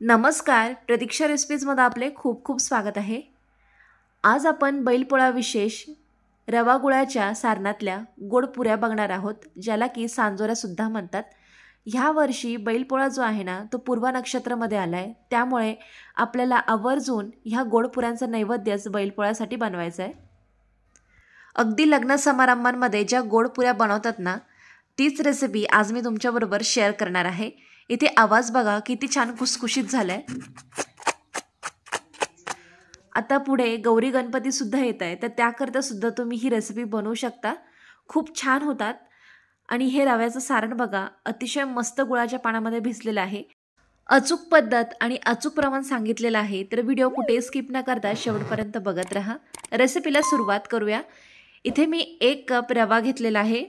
नमस्कार, प्रतीक्षा रेसिपीजमध्ये आपले खूप खूप स्वागत आहे. आज आपण बैलपोळा विशेष रवा गुळाच्या सारणातल्या गोड पुऱ्या बघणार आहोत, ज्याला की सांजोऱ्यासुद्धा म्हणतात. ह्या वर्षी बैलपोळा जो आहे ना, तो पूर्व नक्षत्रामध्ये आला आहे. त्यामुळे आपल्याला आवर्जून ह्या गोड पुऱ्यांचा नैवेद्यच बैलपोळ्यासाठी बनवायचा आहे. अगदी लग्न समारंभांमध्ये ज्या गोड पुऱ्या बनवतात ना, तीच रेसिपी आज मी तुमच्याबरोबर शेअर करणार आहे. इथे आवाज बघा किती छान खुसखुशीत झालाय. आता पुढे गौरी गणपतीसुद्धा येत आहे, तर त्याकरता सुद्धा तुम्ही ही रेसिपी बनवू शकता. खूप छान होतात. आणि हे रव्याचं सारण बघा, अतिशय मस्त गुळाच्या पाण्यामध्ये भिजलेलं आहे. अचूक पद्धत आणि अचूक प्रमाण सांगितलेलं आहे, तर व्हिडिओ कुठे स्किप न करता शेवटपर्यंत बघत राहा. रेसिपीला सुरुवात करूया. इथे मी 1 कप रवा घेतलेला आहे.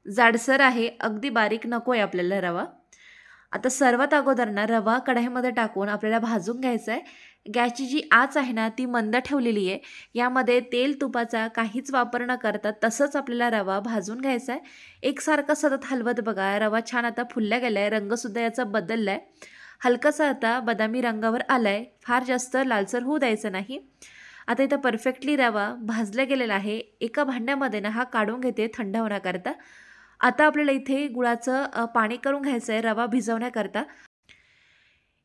जाडसर आहे, अगदी बारीक नको आहे आपल्याला रवा. आता सर्वात अगोदर ना रवा कढईमध्ये टाकून आपल्याला भाजून घ्यायचा आहे. गॅसची जी आच आहे ना ती मंद ठेवलेली आहे. यामध्ये तेल तुपाचा काहीच वापर न करता तसंच आपल्याला रवा भाजून घ्यायचा आहे. एकसारखा सतत हलवत बघा, रवा छान आता फुलल्या गेला आहे, रंगसुद्धा याचा बदलला आहे. हलकासा आता बदामी रंगावर आला आहे, फार जास्त लालसर होऊ द्यायचं नाही. आता इथं परफेक्टली रवा भाजला गेलेला आहे. एका भांड्यामध्ये ना हा काढून घेते थंड होण्याकरता. आता आपल्याला इथे गुळाचं पाणी करून घ्यायचं आहे रवा भिजवण्याकरता.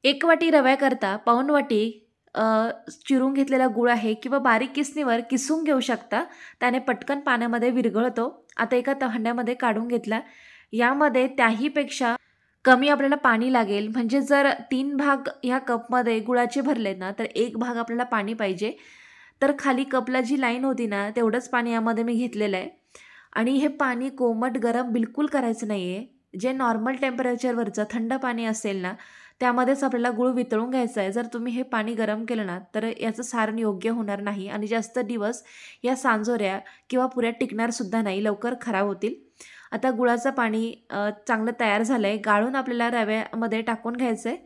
1 वाटी रव्याकरता पाऊण वाटी चिरून घेतलेला गुळ आहे किंवा बारीक किसणीवर किसून घेऊ शकता, त्याने पटकन पाण्यामध्ये विरघळतो. आता एका भांड्यामध्ये काढून घेतला. यामध्ये त्याहीपेक्षा कमी आपल्याला पाणी लागेल. म्हणजे जर 3 भाग ह्या कपमध्ये गुळाचे भरले ना, तर 1 भाग आपल्याला पाणी पाहिजे. तर खाली कपला जी लाईन होती ना, तेवढंच पाणी यामध्ये मी घेतलेलं आहे. आणि हे पाणी कोमट गरम बिलकुल करायचं नाही आहे. जे नॉर्मल टेम्परेचरवरचं थंड पाणी असेल ना, त्यामध्येच आपल्याला गूळ वितळून घ्यायचा आहे. जर तुम्ही हे पाणी गरम केलं ना, तर याचं सारण योग्य होणार नाही आणि जास्त दिवस या सांजोऱ्या किंवा पुऱ्या टिकणारसुद्धा नाही, लवकर खराब होतील. आता गुळाचं पाणी चांगलं तयार झालं आहे. गाळून आपल्याला रव्यामध्ये टाकून घ्यायचं आहे.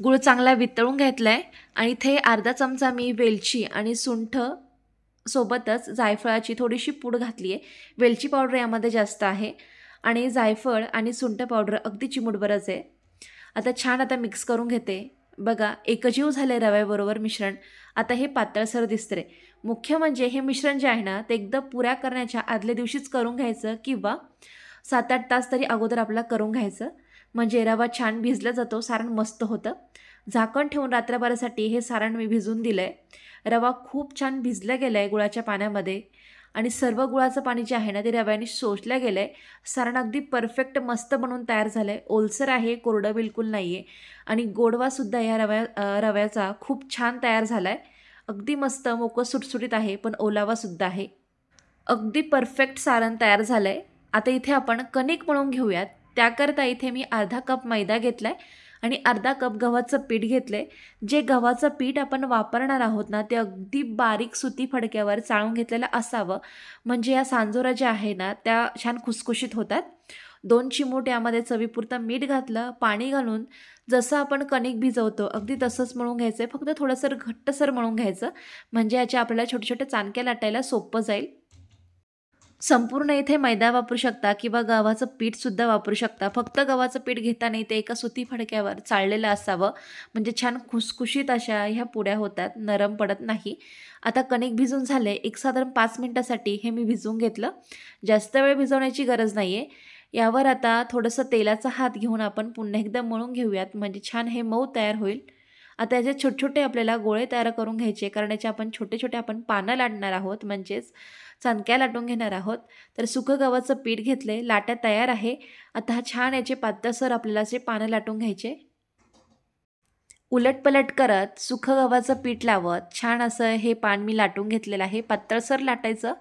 गूळ चांगला वितळून घेतला आहे आणि इथे अर्धा चमचा मी वेलची आणि सुंठ सोबतच जायफळाची थोडीशी पूड घातली आहे. वेलची पावडर यामध्ये जास्त आहे आणि जायफळ आणि सुंठ पावडर अगदी चिमूटभरच आहे. आता मिक्स करून घेते. बघा एकजीव झाले रव्याबरोबर मिश्रण. आता हे पातळसर दिसते. मुख्य म्हणजे हे मिश्रण जे आहे ना, ते एकदा पुऱ्या करण्याच्या आदल्या दिवशीच करून घ्यायचं किंवा 7-8 तास तरी अगोदर आपल्याला करून घ्यायचं. म्हणजे रवा छान भिजला जातो, सारण मस्त होतं. झाकण ठेवून रात्रभरासाठी हे सारण मी भिजून दिलं आहे. रवा खूप छान भिजला गेला आहे गुळाच्या पाण्यामध्ये आणि सर्व गुळाचं पाणी जे आहे ना, ते रव्याने शोषलं गेलं आहे. सारण अगदी परफेक्ट मस्त बनवून तयार झालं आहे. ओलसर आहे, कोरडं बिलकुल नाही आहे आणि गोडवासुद्धा या रव्याचा खूप छान तयार झाला आहे. अगदी मस्त मोकळं सुटसुटीत आहे, पण ओलावासुद्धा आहे. अगदी परफेक्ट सारण तयार झालं आहे. आता इथे आपण कणिक मळून घेऊयात. त्याकरता इथे मी अर्धा कप मैदा घेतला आहे आणि अर्धा कप गव्हाचं पीठ घेतलं आहे. जे गव्हाचं पीठ आपण वापरणार आहोत ना, ते अगदी बारीक सुती फडक्यावर चाळून घेतलेलं असावं. म्हणजे या सांजोरा ज्या आहे ना, त्या छान खुसखुशीत होतात. 2 चिमूट यामध्ये चवीपुरतं मीठ घातलं. पाणी घालून जसं आपण कणिक भिजवतो अगदी तसंच मळून घ्यायचं आहे. फक्त थोडंसं घट्टसर मळून घ्यायचं, म्हणजे याच्या आपल्याला छोटे छोटे चाणक्या लाटायला सोपं जाईल. संपूर्ण इथे मैदा वापरू शकता किंवा गव्हाचं पीठसुद्धा वापरू शकता. फक्त गव्हाचं पीठ घेताना ते एका सुती फडक्यावर चाळलेलं असावं, म्हणजे छान खुसखुशीत अशा ह्या पुड्या होतात, नरम पडत नाही. आता कणिक भिजून झाले. एक साधारण 5 मिनटासाठी हे मी भिजवून घेतलं. जास्त वेळ भिजवण्याची गरज नाही आहे. यावर आता थोडंसं तेलाचा हात घेऊन आपण पुन्हा एकदा मळून घेऊयात, म्हणजे छान हे मऊ तयार होईल. आता याचे छोटे छोटे आपल्याला गोळे तयार करून घ्यायचे, कारण याचे आपण छोटे छोटे पानं लाटणार आहोत, म्हणजेच चणक्या लाटून घेणार आहोत. तर सुकं गव्हाचं पीठ घेतले, लाट्या तयार आहे. आता हा छान याचे पातळसर आपल्याला असे पानं लाटून घ्यायचे. उलटपलट करत सुकं गव्हाचं पीठ लावत छान असं हे पान मी लाटून घेतलेलं आहे. पातळसर लाटायचं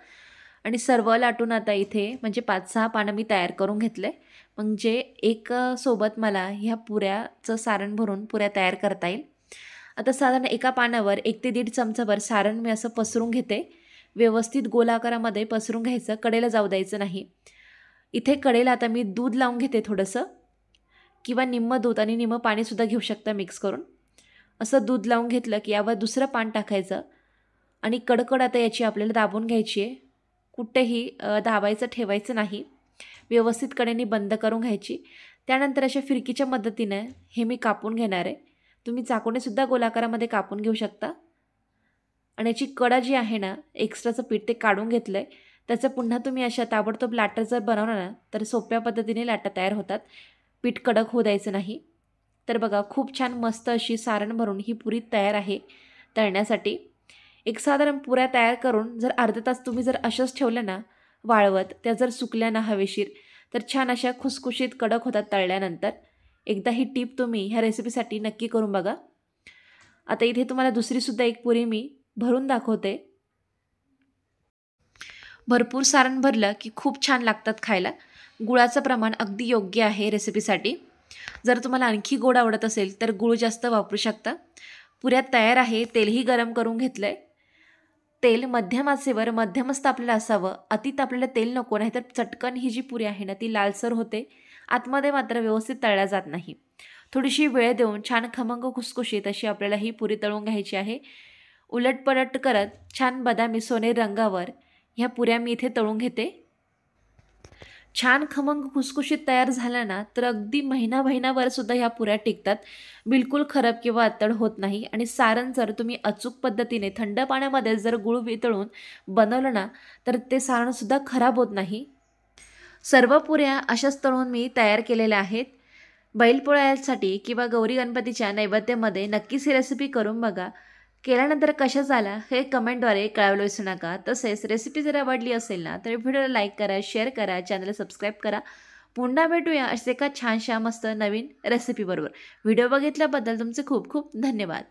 आणि सर्व लाटून आता इथे म्हणजे 5-6 पानं मी तयार करून घेतले. म्हणजे एक सोबत मला ह्या पुऱ्याचं सारण भरून पुऱ्या तयार करता येईल. आता साधारण एका पानावर 1 ते 1.5 चमचाभर सारण मी असं पसरून घेते. व्यवस्थित गोल आकारामध्ये पसरून घ्यायचं, कडेला जाऊ द्यायचं नाही. इथे कडेला आता मी दूध लावून घेते थोडंसं, किंवा निम्मं दूध आणि निम्मं पाणीसुद्धा घेऊ शकता मिक्स करून. असं दूध लावून घेतलं की यावर दुसरं पान टाकायचं आणि कडकड आता याची आपल्याला दाबून घ्यायची आहे. कुठेही दाबायचं ठेवायचं नाही. व्यवस्थित कडेने बंद करून घ्यायची. त्यानंतर अशा फिरकीच्या मदतीने हे मी कापून घेणार आहे. तुम्ही चाकूनेसुद्धा गोलाकारामध्ये कापून घेऊ शकता. आणि याची कडा जी आहे ना, एक्स्ट्राचं पीठ ते काढून घेतलं आहे. त्याचं पुन्हा तुम्ही अशा ताबडतोब लाटा जर बनवलं ना, तर सोप्या पद्धतीने लाटा तयार होतात. पीठ कडक होऊ द्यायचं नाही. तर बघा, खूप छान मस्त अशी सारण भरून ही पुरी तयार आहे तळण्यासाठी. एक साधारण पुऱ्या तयार करून जर अर्धा तास तुम्ही जर अशाच ठेवल्या ना वाळवत, त्या जर सुकल्या ना हवेशीर, तर छान अशा खुसखुशीत कडक होतात तळल्यानंतर. एकदा ही टीप तुम्ही ह्या रेसिपीसाठी नक्की करून बघा. आता इथे तुम्हाला दुसरीसुद्धा एक पुरी मी भरून दाखवते. भरपूर सारण भरलं की खूप छान लागतात खायला. गुळाचं प्रमाण अगदी योग्य आहे रेसिपीसाठी. जर तुम्हाला आणखी गोड आवडत असेल तर गूळ जास्त वापरू शकता. पुऱ्या तयार आहे. तेलही गरम करून घेतलं आहे. तेल मध्यम आचेवर मध्यमच तापलेलं असावं. अति तापलेलं तेल नको, नाहीतर चटकन ही जी पुरी आहे ना ती लालसर होते. आतमध्ये मात्र व्यवस्थित तळल्या जात नाही. थोडीशी वेळ देऊन छान खमंग खुसखुशीत अशी आपल्याला ही पुरी तळून घ्यायची आहे. उलटपलट करत छान बदामी सोनेरी रंगावर ह्या पुऱ्या मी इथे तळून घेते. छान खमंग खुसखुशीत तयार झाल्या ना तर अगदी महिनाभर सुद्धा ह्या पुऱ्या टिकतात. बिलकुल खराब किंवा अत्तड होत नाही. आणि सारण जर तुम्ही अचूक पद्धतीने थंड पाण्यामध्ये जर गूळ वितळून बनवलं ना तर ते सारणसुद्धा खराब होत नाही. सर्व पुऱ्या अशाच तळून मी तयार केलेल्या आहेत. बैलपोळ्यासाठी किंवा गौरी गणपतीच्या नैवेद्यामध्ये नक्कीच ही रेसिपी करून बघा. केल्यानंतर कशा झाला हे कमेंटद्वारे कळवलं विसरू नका. तसेच रेसिपी जर आवडली असेल ना तर व्हिडिओला लाईक करा, शेअर करा, चॅनलला सबस्क्राईब करा. पुन्हा भेटूया असे एका छानशा मस्त नवीन रेसिपीबरोबर. व्हिडिओ बघितल्याबद्दल तुमचे खूप खूप धन्यवाद.